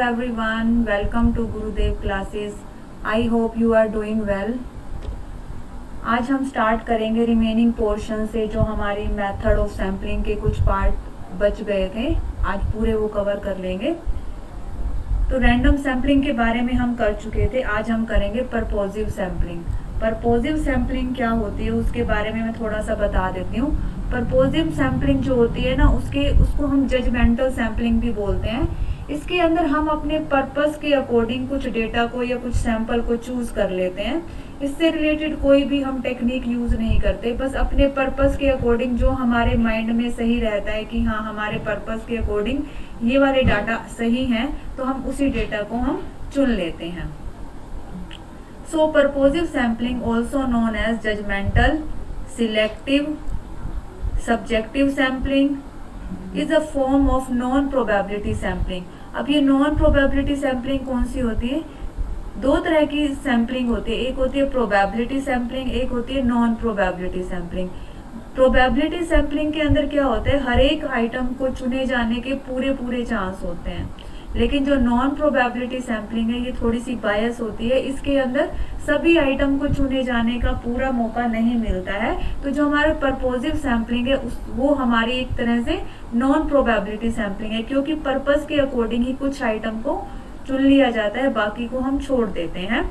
everyone, welcome to Gurudev classes. I hope you are doing well. आज हम start करेंगे remaining portion से जो हमारी मेथड ऑफ सैम्पलिंग के कुछ पार्ट बच गए थे, आज पूरे वो कवर कर लेंगे। तो रैंडम सैम्पलिंग के बारे में हम कर चुके थे, आज हम करेंगे परपोजिव सैम्पलिंग। परपोजिव सैम्पलिंग क्या होती है उसके बारे में मैं थोड़ा सा बता देती हूँ। परपोजिव सैम्पलिंग जो होती है ना उसको हम जजमेंटल सैम्पलिंग भी बोलते हैं। इसके अंदर हम अपने पर्पस के अकॉर्डिंग कुछ डेटा को या कुछ सैंपल को चूज कर लेते हैं। इससे रिलेटेड कोई भी हम टेक्निक यूज नहीं करते, बस अपने पर्पस के अकॉर्डिंग जो हमारे माइंड में सही रहता है कि हाँ हमारे पर्पस के अकॉर्डिंग ये वाले डाटा सही हैं, तो हम उसी डेटा को हम चुन लेते हैं। So purposive sampling also known as judgmental, selective, subjective sampling is a form of non probability sampling. अब ये नॉन प्रोबेबिलिटी सैम्पलिंग कौन सी होती है? दो तरह की सैम्पलिंग होती है, एक होती है प्रोबेबिलिटी सैम्पलिंग, एक होती है non probability sampling. Probability sampling के अंदर क्या होता है, हर एक आइटम को चुने जाने के पूरे चांस होते हैं। लेकिन जो नॉन प्रोबेबिलिटी सैम्पलिंग है ये थोड़ी सी बायस होती है, इसके अंदर सभी आइटम को चुने जाने का पूरा मौका नहीं मिलता है। तो जो हमारे परपोजिव सैम्पलिंग है वो हमारी एक तरह से नॉन प्रोबेबिलिटी सैम्पलिंग है, क्योंकि पर्पस के अकॉर्डिंग ही कुछ आइटम को चुन लिया जाता है, बाकी को हम छोड़ देते हैं।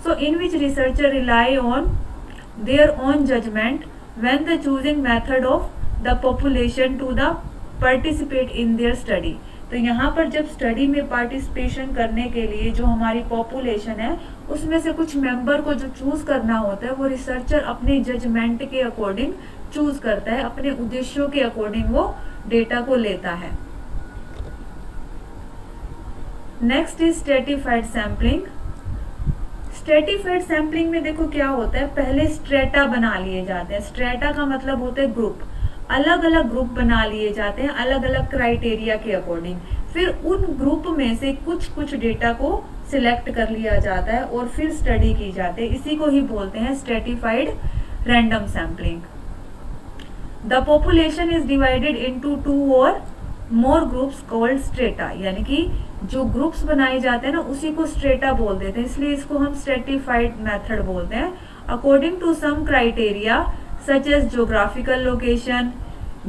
So in which researcher rely on their own judgement when the choosing method of the population to the participate in their study. तो यहाँ पर जब स्टडी में पार्टिसिपेशन करने के लिए जो हमारी पॉपुलेशन है उसमें से कुछ मेंबर को जो चूज करना होता है वो रिसर्चर अपने जजमेंट के अकॉर्डिंग चूज करता है, अपने उद्देश्यों के अकॉर्डिंग वो डेटा को लेता है। Next is stratified sampling. Stratified sampling में देखो क्या होता है, पहले स्ट्रेटा बना लिए जाते हैं। स्ट्रेटा का मतलब होता है ग्रुप, अलग अलग ग्रुप बना लिए जाते हैं अलग अलग क्राइटेरिया के अकॉर्डिंग। फिर उन ग्रुप में से कुछ डेटा को सिलेक्ट कर लिया जाता है और फिर स्टडी की जाती है। इसी को ही बोलते हैं stratified random sampling. The population is divided into 2 और मोर ग्रुप्स कॉल्ड स्ट्रेटा, यानी कि जो ग्रुप्स बनाए जाते हैं ना उसी को स्ट्रेटा बोल देते हैं, इसलिए इसको हम स्ट्रेटिफाइड मेथड बोलते हैं। According to some criteria such as geographical location,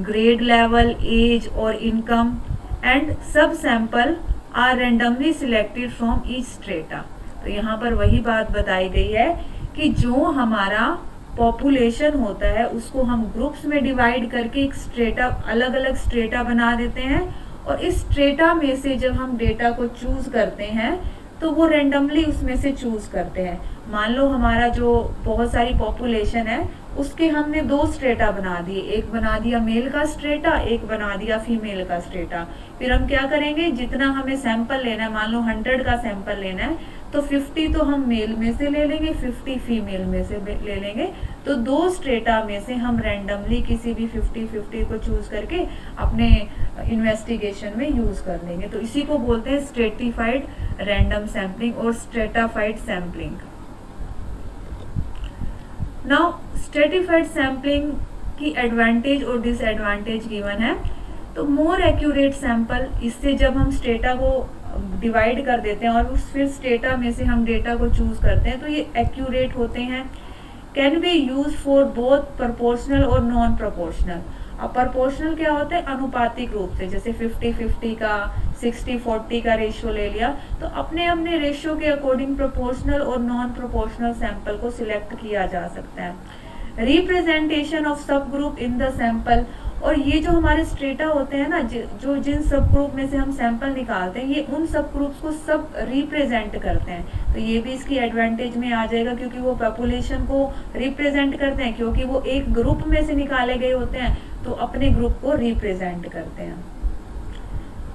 grade level, age or income, and sub-sample are randomly selected from each strata। तो यहाँ पर वही बात बताई गई है कि जो हमारा पॉपुलेशन होता है उसको हम ग्रुप्स में डिवाइड करके एक स्ट्रेटा, अलग अलग स्ट्रेटा बना देते हैं, और इस स्ट्रेटा में से जब हम डेटा को चूज करते हैं तो वो रेंडमली उसमें से चूज करते हैं। मान लो हमारा जो बहुत सारी पॉपुलेशन है उसके हमने 2 स्ट्रेटा बना दिए, एक बना दिया मेल का स्ट्रेटा, एक बना दिया फीमेल का स्ट्रेटा। फिर हम क्या करेंगे, जितना हमें सैंपल लेना है, मान लो 100 का सैंपल लेना है तो 50 तो हम मेल में से ले लेंगे, 50 फीमेल में से ले लेंगे। तो 2 स्ट्रेटा में से हम रैंडमली किसी भी 50-50 को चूज करके अपने इन्वेस्टिगेशन में यूज कर लेंगे। तो इसी को बोलते हैं स्ट्रेटिफाइड रैंडम सैम्पलिंग और स्ट्रेटाफाइड सैम्पलिंग। नाउ स्ट्रेटिफाइड सैम्पलिंग की एडवांटेज और डिसएडवांटेज गिवन है। तो मोर एक्यूरेट सैंपल, इससे जब हम स्ट्रेटा को डिवाइड कर देते हैं और फिर स्ट्रेटा में से हम डेटा को चूज करते हैं तो ये एक्यूरेट होते हैं। Can be use for both proportional और नॉन प्रोपोर्शनल। अब प्रोपोर्शनल क्या होता है, अनुपातिक रूप से, जैसे 50-50 का, 60-40 का रेशियो ले लिया, तो अपने अपने रेशियो के अकॉर्डिंग प्रोपोर्शनल और नॉन प्रोपोर्शनल सैंपल को सिलेक्ट किया जा सकता है। रिप्रेजेंटेशन ऑफ सब ग्रुप इन द सैंपल, और ये जो हमारे स्ट्रेटा होते हैं ना, जो जिन सब ग्रुप में से हम सैंपल निकालते हैं ये उन सब ग्रुप्स को सब रिप्रेजेंट करते हैं। तो ये भी इसकी एडवांटेज में आ जाएगा, क्योंकि वो पॉपुलेशन को रिप्रेजेंट करते हैं, क्योंकि वो एक ग्रुप में से निकाले गए होते हैं तो अपने ग्रुप को रिप्रेजेंट करते हैं।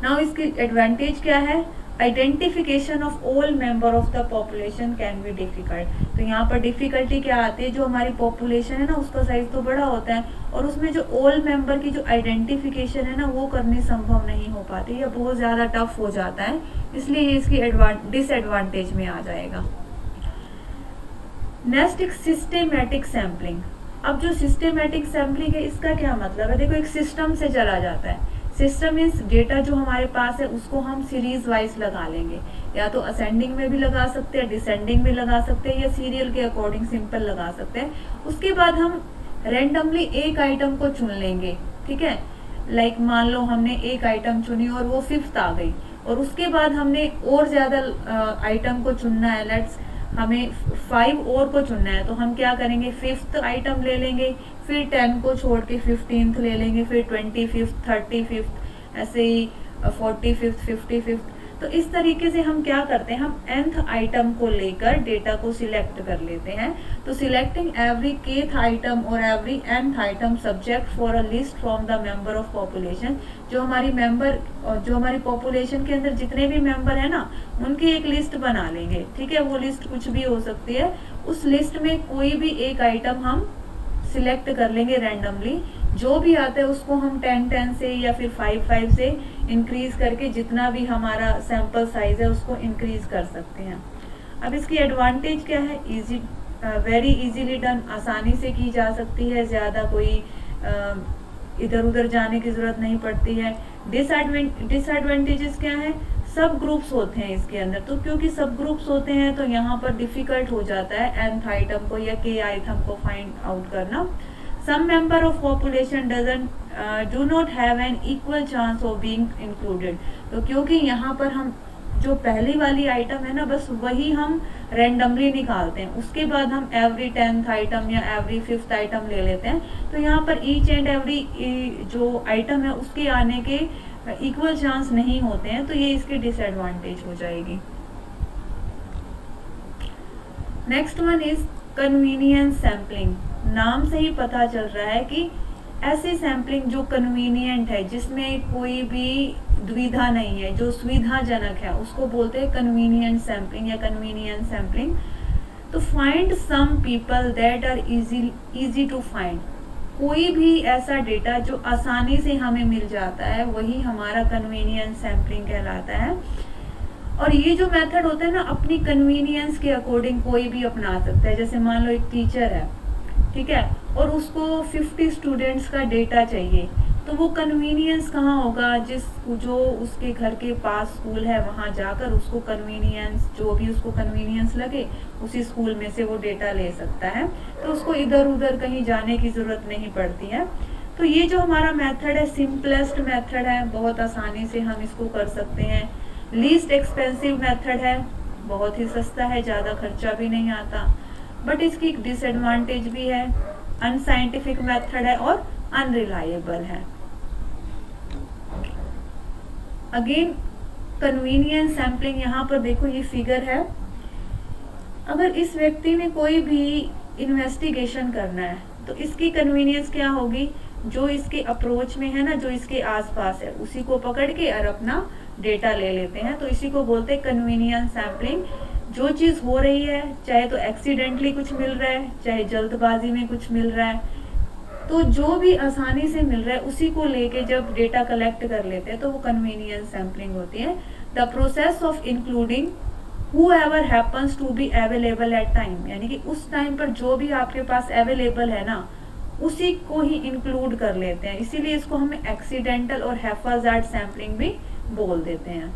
नाउ इसकी एडवांटेज क्या है, identification of all member of the population can be difficult. तो यहाँ पर डिफिकल्टी क्या आती है, जो हमारी पॉपुलेशन है ना उसका साइज तो बड़ा होता है और उसमें जो ऑल मेंबर की जो आइडेंटिफिकेशन है ना वो करनी संभव नहीं हो पाती, या बहुत ज्यादा टफ हो जाता है, इसलिए ये इसकी डिसएडवांटेज में आ जाएगा। नेक्स्ट एक सिस्टेमेटिक सैम्पलिंग। अब जो सिस्टेमेटिक सैम्पलिंग है इसका क्या मतलब है, देखो एक सिस्टम से चला जाता है। सिस्टम मीन्स डेटा जो हमारे पास है उसको हम सीरीज वाइज लगा लेंगे, या तो असेंडिंग में भी लगा सकते हैं, डिसेंडिंग में लगा सकते हैं, या सीरियल के अकॉर्डिंग सिंपल लगा सकते हैं। उसके बाद हम रेंडमली एक आइटम को चुन लेंगे, ठीक है। लाइक मान लो हमने एक आइटम चुनी और वो 5th आ गई, और उसके बाद हमने और ज्यादा आइटम को चुनना है, लेट्स हमें 5 और को चुनना है, तो हम क्या करेंगे 5th आइटम ले लेंगे, फिर 10 को छोड़ के 15th ले लेंगे, फिर 25th, 35th, ऐसे ही 45th, 55th। तो इस तरीके से हम क्या करते हैं, हम nth आइटम को लेकर डेटा को सिलेक्ट कर लेते हैं। तो सिलेक्टिंग एवरी kth आइटम और every nth item subject for a list from the member of population. जो हमारी पॉपुलेशन के अंदर जितने भी मेंबर है ना, उनकी एक लिस्ट बना लेंगे, ठीक है। वो लिस्ट कुछ भी हो सकती है, उस लिस्ट में कोई भी एक आइटम हम सिलेक्ट कर लेंगे रैंडमली। जो भी आता है उसको हम 10 से या फिर 5 से इंक्रीज करके जितना भी हमारा सैंपल साइज है उसको इंक्रीज कर सकते हैं। अब इसकी एडवांटेज क्या है, इजी, वेरी इजीली डन, आसानी से की जा सकती है, ज्यादा कोई इधर उधर जाने की जरूरत नहीं पड़ती है। डिसएडवांटेजेस क्या है, सब ग्रुप्स होते हैं इसके अंदर, तो क्योंकि सब ग्रुप्स होते हैं तो यहाँ पर डिफिकल्ट हो जाता है nth आइटम को या k आइटम को फाइंड आउट करना। Some member of population do not have an equal chance of being included। तो क्योंकि यहाँ पर हम जो पहली वाली आइटम है ना, बस वही हम रेंडमली निकालते हैं, उसके बाद हम एवरी 10th आइटम या एवरी 5th आइटम ले लेते हैं, तो यहाँ पर ईच एंड एवरी जो आइटम है उसके आने के इक्वल चांस नहीं होते हैं, तो ये इसकी डिसएडवांटेज हो जाएगी। Next one is convenience sampling. नाम से ही पता चल रहा है कि ऐसी सैम्पलिंग जो कन्वीनियंट है, जिसमें कोई भी दुविधा नहीं है, जो सुविधाजनक है, उसको बोलते हैं कन्वीनियंट सैम्पलिंग या कन्वीनियंट सैम्पलिंग। तो find some people that are easy to find. कोई भी ऐसा डेटा जो आसानी से हमें मिल जाता है, वही हमारा कन्वीनियंट सैम्पलिंग कहलाता है। और ये जो मेथड होता है ना, अपनी कन्वीनियंस के अकॉर्डिंग कोई भी अपना सकता है। जैसे मान लो एक टीचर है, ठीक है, और उसको 50 स्टूडेंट्स का डेटा चाहिए, तो वो कन्वीनियंस कहाँ होगा, जो उसके घर के पास स्कूल है वहां जाकर उसको कन्वीनियंस, जो भी उसको कन्वीनियंस लगे उसी स्कूल में से वो डेटा ले सकता है, तो उसको इधर उधर कहीं जाने की जरूरत नहीं पड़ती है। तो ये जो हमारा मेथड है, सिंपलेस्ट मेथड है, बहुत आसानी से हम इसको कर सकते हैं। लीस्ट एक्सपेंसिव मेथड है, बहुत ही सस्ता है, ज्यादा खर्चा भी नहीं आता। बट इसकी एक डिसएडवांटेज भी है, अनसाइंटिफिक मेथड है और अनरिलायबल है। अगेन कन्वीनियंस सैम्पलिंग, यहाँ पर देखो ये फिगर है। अगर इस व्यक्ति ने कोई भी इन्वेस्टिगेशन करना है तो इसकी कन्वीनियंस क्या होगी, जो इसके अप्रोच में है ना, जो इसके आसपास है, उसी को पकड़ के और अपना डेटा ले लेते हैं, तो इसी को बोलते हैं कन्वीनियंस सैम्पलिंग। जो चीज हो रही है, चाहे तो एक्सीडेंटली कुछ मिल रहा है, चाहे जल्दबाजी में कुछ मिल रहा है, तो जो भी आसानी से मिल रहा है उसी को लेके जब डेटा कलेक्ट कर लेते हैं तो वो कन्वीनियंस सैम्पलिंग होती है। The process of including whoever happens to be available at time, यानी कि उस टाइम पर जो भी आपके पास अवेलेबल है ना, उसी को ही इंक्लूड कर लेते हैं, इसीलिए इसको हम एक्सीडेंटल और हैफाजार्ड सैम्पलिंग भी बोल देते हैं।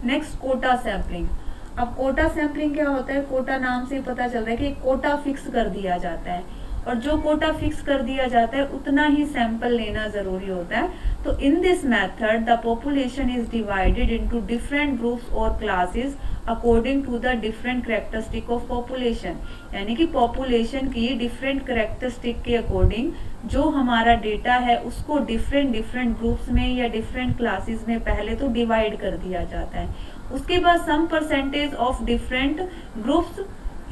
Next quota sampling. अब कोटा सैम्पलिंग क्या होता है, कोटा नाम से ही पता चल रहा है कि कोटा फिक्स कर दिया जाता है, और जो कोटा फिक्स कर दिया जाता है उतना ही सैंपल लेना जरूरी होता है। तो in this method the population is divided into different groups और classes according to the different characteristic of population, यानी कि पॉपुलेशन की डिफरेंट कैरेक्टरिस्टिक के अकॉर्डिंग जो हमारा डेटा है उसको डिफरेंट ग्रुप्स में या डिफरेंट क्लासेस में पहले तो डिवाइड कर दिया जाता है। उसके बाद some percentage of different groups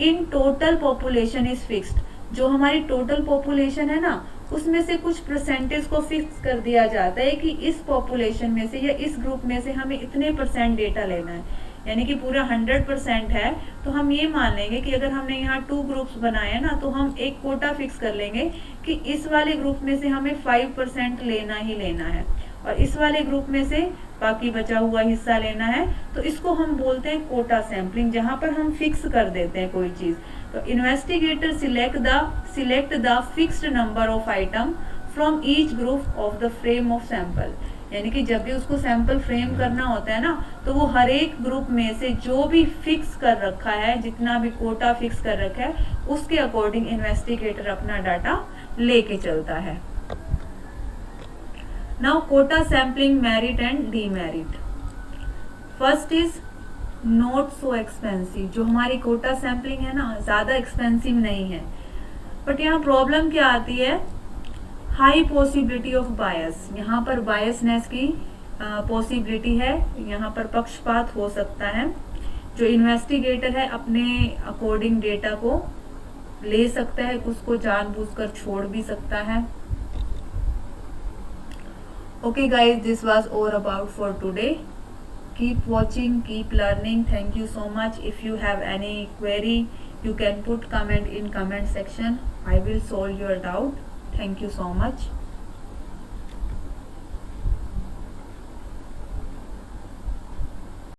in total population is fixed. जो हमारी टोटल पॉपुलेशन है ना, उसमें से कुछ परसेंटेज को फिक्स कर दिया जाता है कि इस पॉपुलेशन में से या इस ग्रुप में से हमें इतने % डेटा लेना है, यानी कि पूरा 100% है तो हम ये मान लेंगे कि अगर हमने यहाँ 2 ग्रुप्स बनाए ना, तो हम एक कोटा फिक्स कर लेंगे कि इस वाले ग्रुप में से हमें 5% लेना ही लेना है और इस वाले ग्रुप में से बाकी बचा हुआ हिस्सा लेना है। तो इसको हम बोलते हैं कोटा सैम्पलिंग, जहां पर हम फिक्स कर देते हैं कोई चीज। तो investigator select the fixed number of item from each group of the frame of sample. यानी कि जब भी उसको सैंपल फ्रेम करना होता है ना, तो वो हर एक ग्रुप में से जो भी फिक्स कर रखा है, जितना भी कोटा फिक्स कर रखा है, उसके अकॉर्डिंग इन्वेस्टिगेटर अपना डाटा लेके चलता है। Now quota sampling merit and demerit. First is not so expensive. जो हमारी कोटा सैम्पलिंग है ना, ज्यादा एक्सपेंसिव नहीं है, बट यहाँ प्रॉब्लम क्या आती है, हाई पॉसिबिलिटी ऑफ बायस। यहाँ पर बायसनेस की पॉसिबिलिटी है, यहाँ पर पक्षपात हो सकता है। जो इन्वेस्टिगेटर है अपने अकॉर्डिंग डेटा को ले सकता है, उसको जानबूझकर छोड़ भी सकता है। Okay guys, this was all about for today. Keep watching, keep learning. Thank you so much. If you have any query, you can put comment in comment section. I will solve your doubt. Thank you so much.